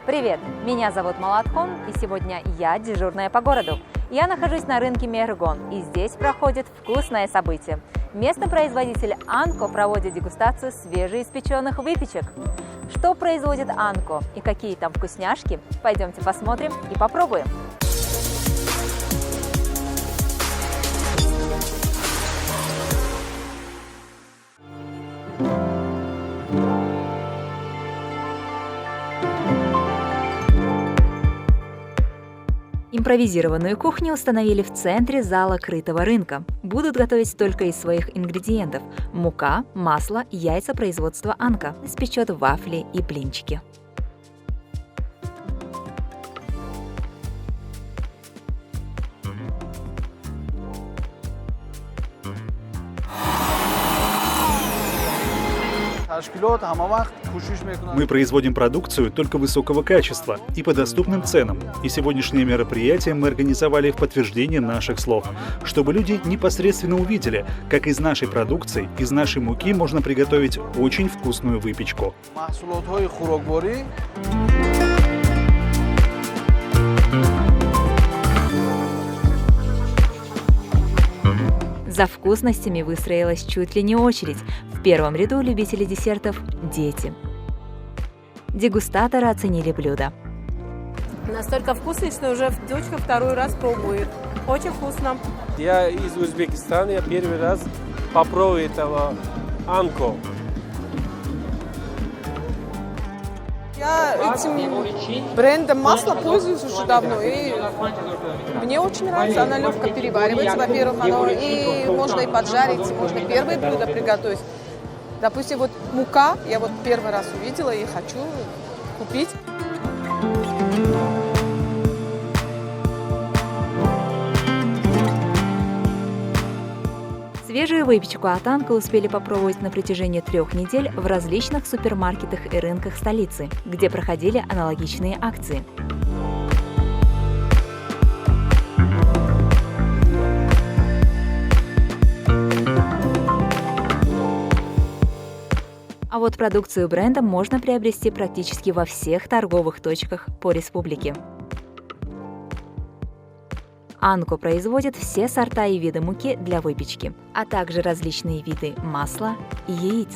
Привет, меня зовут Малатхон, и сегодня я дежурная по городу. Я нахожусь на рынке Мергон, и здесь проходит вкусное событие. Местный производитель Анко проводит дегустацию свежеиспеченных выпечек. Что производит Анко и какие там вкусняшки, пойдемте посмотрим и попробуем. Импровизированную кухню установили в центре зала крытого рынка. Будут готовить только из своих ингредиентов – мука, масло, яйца производства Анко. Испечет вафли и блинчики. Мы производим продукцию только высокого качества и по доступным ценам. И сегодняшнее мероприятие мы организовали в подтверждение наших слов, чтобы люди непосредственно увидели, как из нашей продукции, из нашей муки можно приготовить очень вкусную выпечку. За вкусностями выстроилась чуть ли не очередь. В первом ряду любители десертов – дети. Дегустаторы оценили блюдо. Настолько вкусно, что уже дочка второй раз пробует. Очень вкусно. Я из Узбекистана, я первый раз попробую этого Анко. Я этим брендом масла пользуюсь уже давно, и мне очень нравится. Она легко переваривается, во-первых, и можно и поджарить, можно первое блюдо приготовить. Допустим, вот мука, я вот первый раз увидела и хочу купить. Свежую выпечку от Анко успели попробовать на протяжении 3 недель в различных супермаркетах и рынках столицы, где проходили аналогичные акции. А вот продукцию бренда можно приобрести практически во всех торговых точках по республике. Анко производит все сорта и виды муки для выпечки, а также различные виды масла и яиц.